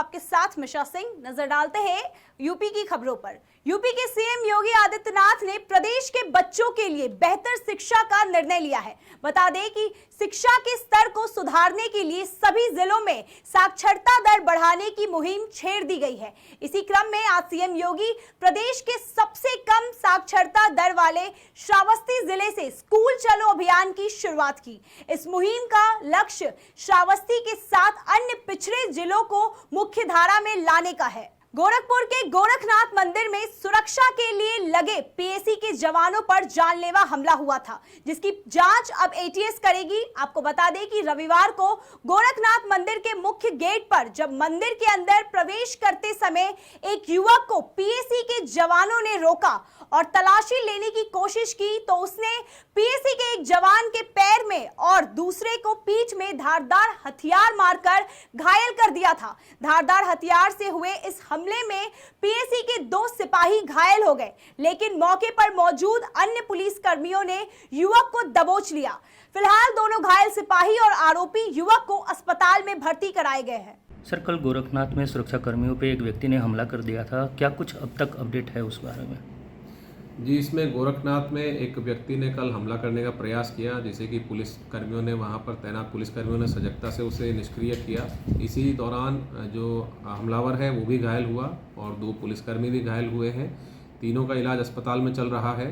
आपके साथ मिशा सिंह। नजर डालते हैं यूपी की खबरों पर। यूपी के सीएम योगी आदित्यनाथ ने प्रदेश के बच्चों के लिए बेहतर शिक्षा का निर्णय लिया है। बता दें कि शिक्षा के स्तर को सुधारने के लिए सभी जिलों में साक्षरता दर बढ़ाने की मुहिम छेड़ दी गई है। इसी क्रम में आज सीएम योगी प्रदेश के सबसे कम साक्षरता दर वाले श्रावस्ती जिले से स्कूल चलो अभियान की शुरुआत की। इस मुहिम का लक्ष्य श्रावस्ती के साथ अन्य पिछड़े जिलों को मुख्य धारा में लाने का है। गोरखपुर के गोरखनाथ मंदिर में सुरक्षा के लिए लगे पीएसी के जवानों पर जानलेवा हमला हुआ था, जिसकी जांच अब एटीएस करेगी। आपको बता दें कि रविवार को गोरखनाथ मंदिर के मुख्य गेट पर जब मंदिर के अंदर प्रवेश करते समय एक युवक को पीएसी के जवानों ने रोका और तलाशी लेने की कोशिश की, तो उसने पीएसी के एक जवान के पैर में और दूसरे को पीठ में धारदार हथियार मारकर घायल कर दिया था। धारदार हथियार से हुए इस हमले में पीएसी के 2 सिपाही घायल हो गए, लेकिन मौके पर मौजूद अन्य पुलिस कर्मियों ने युवक को दबोच लिया। फिलहाल दोनों घायल सिपाही और आरोपी युवक को अस्पताल में भर्ती कराए गए हैं। सर, कल गोरखनाथ में सुरक्षा कर्मियों पे एक व्यक्ति ने हमला कर दिया था, क्या कुछ अब तक अपडेट है उस बारे में? जी, इसमें गोरखनाथ में एक व्यक्ति ने कल हमला करने का प्रयास किया, जिसे कि पुलिस कर्मियों ने वहां पर तैनात पुलिस कर्मियों ने सजगता से उसे निष्क्रिय किया। इसी दौरान जो हमलावर है वो भी घायल हुआ और 2 पुलिसकर्मी भी घायल हुए हैं। तीनों का इलाज अस्पताल में चल रहा है।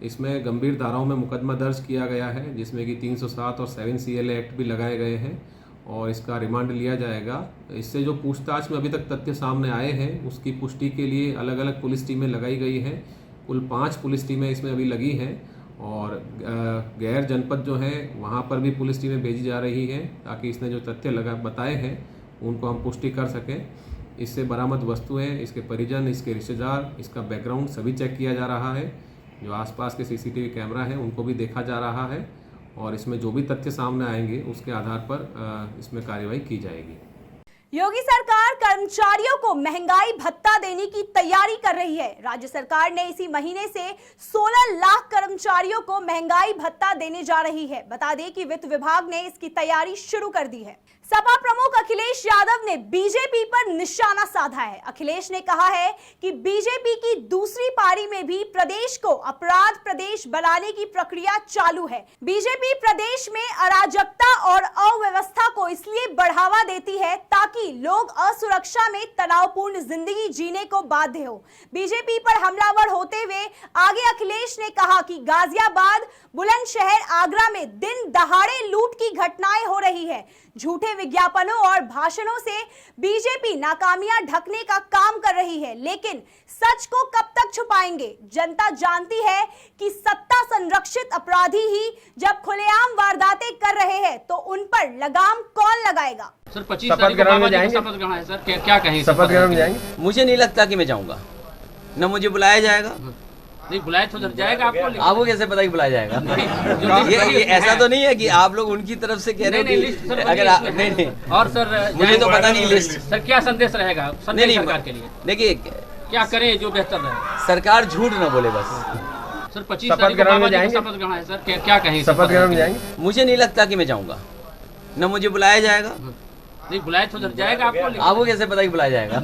इसमें गंभीर धाराओं में मुकदमा दर्ज किया गया है, जिसमें कि 307 और 7 CLA एक्ट भी लगाए गए हैं और इसका रिमांड लिया जाएगा। इससे जो पूछताछ में अभी तक तथ्य सामने आए हैं उसकी पुष्टि के लिए अलग अलग पुलिस टीमें लगाई गई हैं। कुल 5 पुलिस टीमें इसमें अभी लगी हैं और गैर जनपद जो हैं वहाँ पर भी पुलिस टीमें भेजी जा रही हैं, ताकि इसने जो तथ्य बताए हैं उनको हम पुष्टि कर सकें। इससे बरामद वस्तुएं, इसके परिजन, इसके रिश्तेदार, इसका बैकग्राउंड सभी चेक किया जा रहा है। जो आसपास के CCTV कैमरा हैं उनको भी देखा जा रहा है और इसमें जो भी तथ्य सामने आएंगे उसके आधार पर इसमें कार्रवाई की जाएगी। योगी सरकार कर्मचारियों को महंगाई भत्ता देने की तैयारी कर रही है। राज्य सरकार ने इसी महीने से 16 लाख कर्मचारियों को महंगाई भत्ता देने जा रही है। बता दें कि वित्त विभाग ने इसकी तैयारी शुरू कर दी है। सपा प्रमुख अखिलेश यादव ने बीजेपी पर निशाना साधा है। अखिलेश ने कहा है कि बीजेपी की दूसरी पारी में भी प्रदेश को अपराध प्रदेश बनाने की प्रक्रिया चालू है। बीजेपी प्रदेश में अराजकता और अव्यवस्था को इसलिए बढ़ावा देती है ताकि लोग असुरक्षा में तनावपूर्ण जिंदगी जीने को बाध्य हो। बीजेपी पर हमलावर होते हुए आगे अखिलेश ने कहा कि गाजियाबाद, बुलंदशहर, आगरा में दिन दहाड़े लूट की घटनाएं हो रही है। झूठे विज्ञापनों और भाषणों से बीजेपी नाकामियां ढकने का काम कर रही है, लेकिन सच को कब तक छुपाएंगे? जनता जानती है कि सत्ता संरक्षित अपराधी ही जब खुलेआम वारदातें कर रहे हैं तो उन पर लगाम कौन लगाएगा? सर 25 तारीख को बाबा जी का शपथ ग्रहण है सर, क्या कहें? शपथ ग्रहण में जाएंगे? मुझे नहीं लगता कि मैं जाऊंगा, न मुझे बुलाया जाएगा। नहीं, बुलाया तो जाएगा आपको कैसे पता कि बुलाया जाएगा? ये ऐसा तो नहीं है कि आप लोग उनकी तरफ से कह रहे हो। अगर नहीं और सर मुझे तो पता नहीं लिस्ट। सर क्या संदेश रहेगा सरकार के लिए? देखिए, क्या करें जो बेहतर रहे? सरकार झूठ न बोले बस। सर 25 तारीख को बाबा जी का शपथ ग्रहण है सर, क्या कहें? शपथ ग्रहण में जाएंगे? मुझे नहीं लगता कि मैं जाऊंगा, न मुझे बुलाया जाएगा। नहीं, बुलाया तो जाएगा आपको कैसे पता कि बुलाया जाएगा?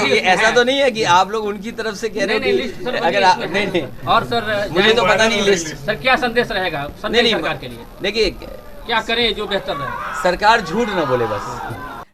ये ऐसा तो नहीं है कि आप लोग उनकी तरफ से कह रहे हो। अगर नहीं और सर मुझे तो पता नहीं लिस्ट। सर क्या संदेश रहेगा सरकार के लिए? देखिए, क्या करें जो बेहतर रहे? सरकार झूठ न बोले बस।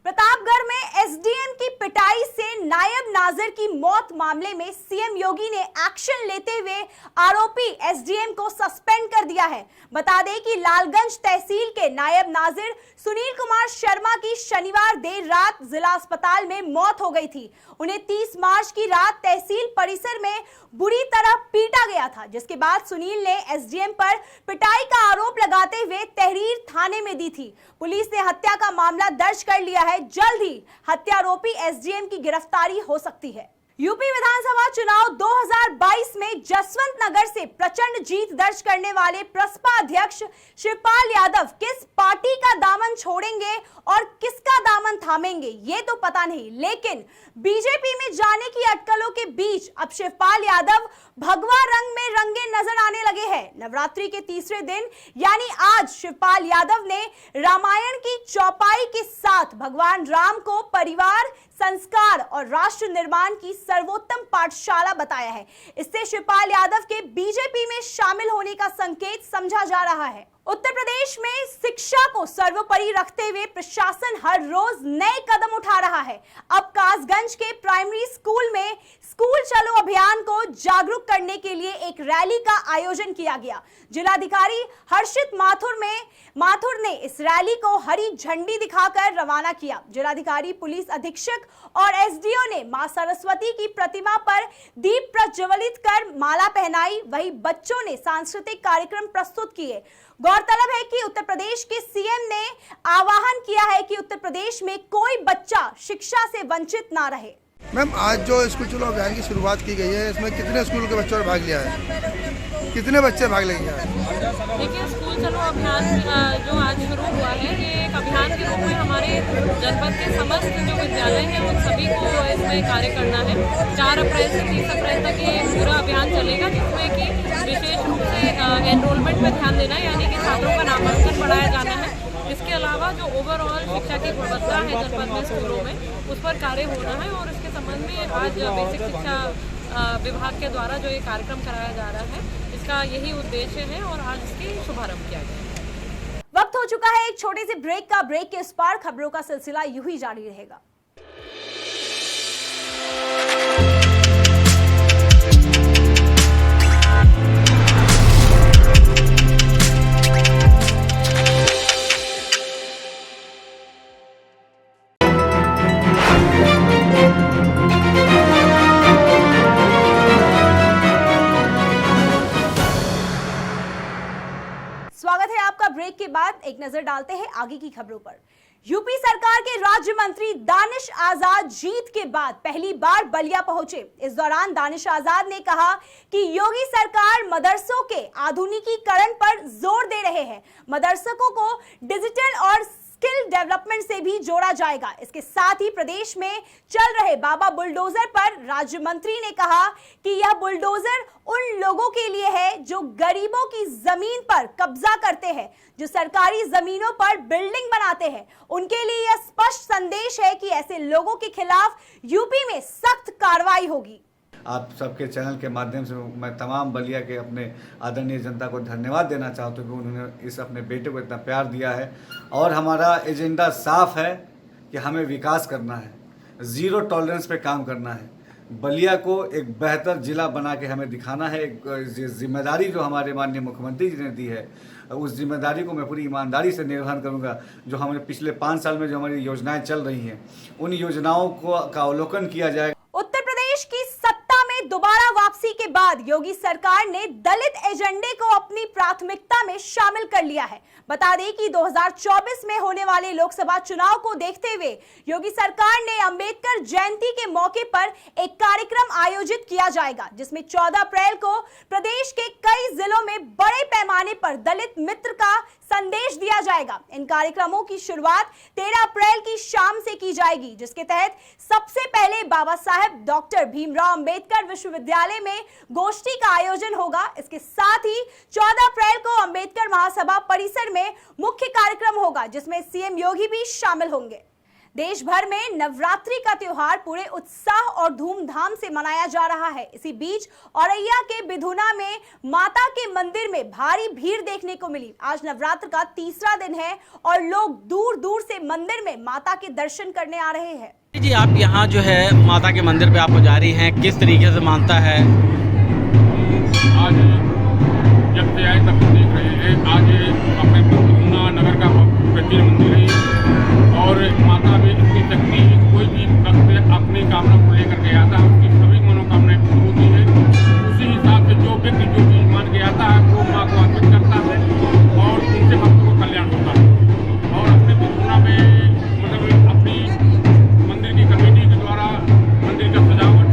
प्रतापगढ़ में एसडीएम की पिटाई से नायब नाजिर की मौत मामले में सीएम योगी ने एक्शन लेते हुए आरोपी एसडीएम को सस्पेंड कर दिया है। बता दें कि लालगंज तहसील के नायब नाजिर सुनील कुमार शर्मा की शनिवार देर रात जिला अस्पताल में मौत हो गई थी। उन्हें 30 मार्च की रात तहसील परिसर में बुरी तरह पीटा गया था, जिसके बाद सुनील ने एसडीएम पर पिटाई का आरोप लगाते हुए तहरीर थाने में दी थी। पुलिस ने हत्या का मामला दर्ज कर लिया है। जल्द ही हत्यारोपी एसडीएम की गिरफ्तारी हो सकती है। यूपी विधानसभा चुनाव 2022 में जसवंत नगर से प्रचंड जीत दर्ज करने वाले प्रसपा अध्यक्ष शिवपाल यादव किस पार्टी का दामन छोड़ेंगे और किसका दामन थामेंगे ये तो पता नहीं, लेकिन बीजेपी में जाने की अटकलों के बीच अब शिवपाल यादव भगवा रंग में रंगे नजर आने लगे हैं। नवरात्रि के तीसरे दिन यानी आज शिवपाल यादव ने रामायण की चौपाई के साथ भगवान राम को परिवार, संस्कार और राष्ट्र निर्माण की सर्वोत्तम पाठशाला बताया है। इससे शिवपाल यादव के बीजेपी में शामिल होने का संकेत समझा जा रहा है। उत्तर प्रदेश में शिक्षा को सर्वोपरि रखते हुए प्रशासन हर रोज नए कदम उठा रहा है। अब कासगंज के प्राइमरी स्कूल में स्कूल चलो अभियान को जागरूक करने के लिए एक रैली का आयोजन किया गया। जिलाधिकारी हर्षित माथुर ने इस रैली को हरी झंडी दिखाकर रवाना किया। जिलाधिकारी, पुलिस अधीक्षक और एसडीओ ने मां सरस्वती की प्रतिमा पर दीप प्रज्वलित कर माला पहनाई। वहीं बच्चों ने सांस्कृतिक कार्यक्रम प्रस्तुत किए। गौरतलब है कि उत्तर प्रदेश के सीएम ने आह्वान किया है कि उत्तर प्रदेश में कोई बच्चा शिक्षा से वंचित ना रहे। मैम, आज जो स्कूल चलो अभियान की शुरुआत की गई है, इसमें कितने स्कूल के बच्चों ने भाग लिया है? कितने बच्चे भाग लेंगे? देखिए, स्कूल चलो अभियान जो आज शुरू हुआ है, ये एक अभियान के रूप में हमारे जनपद के समस्त जो विद्यालय हैं उन सभी को इसमें कार्य करना है। 4 अप्रैल से 30 अप्रैल तक ये पूरा अभियान चलेगा, जिसमें कि विशेष रूप से एनरोलमेंट पर ध्यान देना, यानी कि छात्रों का नामांकन बढ़ाया जाना है। इसके अलावा जो ओवरऑल शिक्षा की गुणवत्ता है जनपद में स्कूलों में, उस पर कार्य होना है। और इसके संबंध में आज बेसिक शिक्षा विभाग के द्वारा जो ये कार्यक्रम कराया जा रहा है, इसका यही उद्देश्य है और आज इसकी शुभारंभ किया गया। वक्त हो चुका है एक छोटे से ब्रेक का। ब्रेक के इस पार खबरों का सिलसिला यूं ही जारी रहेगा। स्वागत है आपका। ब्रेक के बाद एक नजर डालते हैं आगे की खबरों पर। यूपी सरकार के राज्य मंत्री दानिश आजाद जीत के बाद पहली बार बलिया पहुंचे। इस दौरान दानिश आजाद ने कहा कि योगी सरकार मदरसों के आधुनिकीकरण पर जोर दे रहे हैं। मदरसों को डिजिटल और स्किल डेवलपमेंट से भी जोड़ा जाएगा। इसके साथ ही प्रदेश में चल रहे बाबा बुलडोजर पर राज्य मंत्री ने कहा कि यह बुलडोजर उन लोगों के लिए है जो गरीबों की जमीन पर कब्जा करते हैं, जो सरकारी जमीनों पर बिल्डिंग बनाते हैं। उनके लिए यह स्पष्ट संदेश है कि ऐसे लोगों के खिलाफ यूपी में सख्त कार्रवाई होगी। आप सबके चैनल के माध्यम से मैं तमाम बलिया के अपने आदरणीय जनता को धन्यवाद देना चाहता हूँ कि उन्होंने इस अपने बेटे को इतना प्यार दिया है। और हमारा एजेंडा साफ है कि हमें विकास करना है, ज़ीरो टॉलरेंस पे काम करना है। बलिया को एक बेहतर ज़िला बना के हमें दिखाना है। एक जिम्मेदारी जो हमारे माननीय मुख्यमंत्री जी ने दी है, उस जिम्मेदारी को मैं पूरी ईमानदारी से निर्वहन करूंगा। जो हमारे पिछले 5 साल में जो हमारी योजनाएं चल रही हैं, उन योजनाओं का अवलोकन किया जाएगा। उत्तर प्रदेश की सत्ता में दोबारा वापसी के बाद योगी सरकार ने दलित एजेंडे को अपनी प्राथमिकता में शामिल कर लिया है। बता दें कि 2024 में होने वाले लोकसभा चुनाव को देखते हुए योगी सरकार ने अंबेडकर जयंती के मौके पर एक कार्यक्रम आयोजित किया जाएगा, जिसमें 14 अप्रैल को प्रदेश के कई जिलों में बड़े पैमाने पर दलित मित्र का संदेश दिया जाएगा। इन कार्यक्रमों की शुरुआत 13 अप्रैल की शाम से की जाएगी, जिसके तहत सबसे पहले बाबा साहेब डॉक्टर भीमराव अंबेडकर विश्वविद्यालय में गोष्ठी का आयोजन होगा। इसके साथ ही 14 अप्रैल को अंबेडकर महासभा परिसर में मुख्य कार्यक्रम होगा, जिसमें सीएम योगी भी शामिल होंगे। देश भर में नवरात्रि का त्योहार पूरे उत्साह और धूमधाम से मनाया जा रहा है। इसी बीच औरैया के बिधुना में माता के मंदिर में भारी भीड़ देखने को मिली। आज नवरात्र का तीसरा दिन है और लोग दूर दूर से मंदिर में माता के दर्शन करने आ रहे हैं। जी, आप यहाँ जो है माता के मंदिर पे आप पुजारी हैं, किस तरीके से मानता है? आज जब से आए तब से देख रहे हैं। आज अपने बिधुना नगर का प्राचीन मंदिर है और माता में इतनी शक्ति, कोई भी भक्त अपनी कामना को लेकर के आता है, उसकी सभी मनोकामनाएं पूरी होती है। उसी हिसाब से जो व्यक्ति जो चीज़ मान के आता है वो माँ को अर्पित करता है और उनसे भक्त को कल्याण होता है। और अपने बिधुना में मतलब अपनी मंदिर की कमेटी के द्वारा मंदिर का सजावट,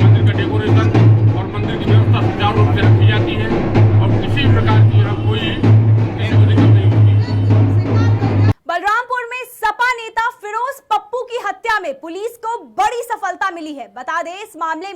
मंदिर का डेकोरेशन और मंदिर की व्यवस्था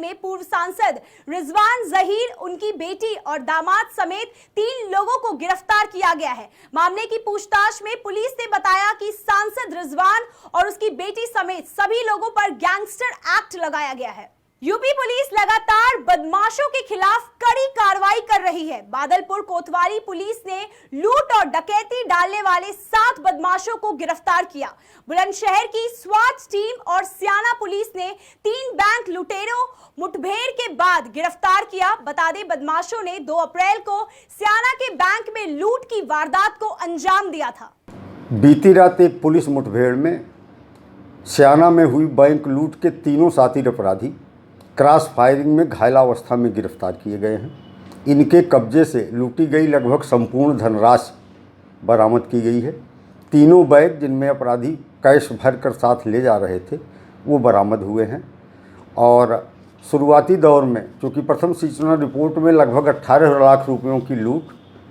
में पूर्व सांसद रिजवान जहीर, उनकी बेटी और दामाद समेत 3 लोगों को गिरफ्तार किया गया है। मामले की पूछताछ में पुलिस ने बताया कि सांसद रिजवान और उसकी बेटी समेत सभी लोगों पर गैंगस्टर एक्ट लगाया गया है। यूपी पुलिस लगातार बदमाशों के खिलाफ कड़ी कार्रवाई कर रही है। बादलपुर कोतवाली पुलिस ने लूट और डकैती डालने वाले 7 बदमाशों को गिरफ्तार किया। बुलंदशहर की स्वाट टीम और स्याना पुलिस ने 3 बैंक लुटेरों मुठभेड़ के बाद गिरफ्तार किया। बता दें, बदमाशों ने 2 अप्रैल को स्याना के बैंक में लूट की वारदात को अंजाम दिया था। बीती रात एक पुलिस मुठभेड़ में स्याना में हुई बैंक लूट के 3 साथी अपराधी क्रॉस फायरिंग में घायलावस्था में गिरफ्तार किए गए हैं। इनके कब्जे से लूटी गई लगभग संपूर्ण धनराशि बरामद की गई है। 3 बैग जिनमें अपराधी कैश भरकर साथ ले जा रहे थे वो बरामद हुए हैं। और शुरुआती दौर में चूँकि प्रथम सूचना रिपोर्ट में लगभग 18 लाख रुपयों की लूट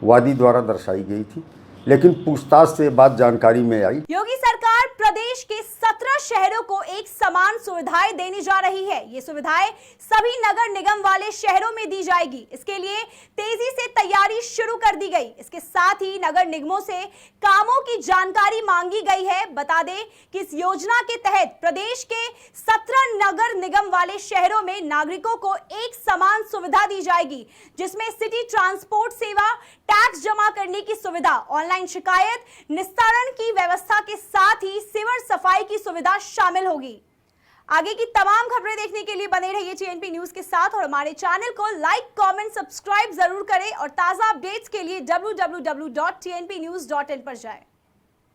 वादी द्वारा दर्शाई गई थी, लेकिन पूछताछ से बात जानकारी में आई। योगी सरकार प्रदेश के 17 शहरों को एक समान सुविधाएं देने जा रही है। ये सुविधाएं सभी नगर निगम वाले शहरों में दी जाएगी। इसके लिए तेजी से तैयारी शुरू कर दी गई। इसके साथ ही नगर निगमों से कामों की जानकारी मांगी गई है। बता दें कि इस योजना के तहत प्रदेश के 17 नगर निगम वाले शहरों में नागरिकों को एक समान सुविधा दी जाएगी, जिसमें सिटी ट्रांसपोर्ट सेवा, टैक्स जमा करने की सुविधा, ऑनलाइन शिकायत निस्तारण की व्यवस्था के साथ ही सीवर सफाई की सुविधा शामिल होगी। आगे की तमाम खबरें देखने के लिए बने रहिए TNP न्यूज के साथ और हमारे चैनल को लाइक, कमेंट, सब्सक्राइब जरूर करें और ताजा अपडेट्स के लिए www.tnpnews.in पर जाएं।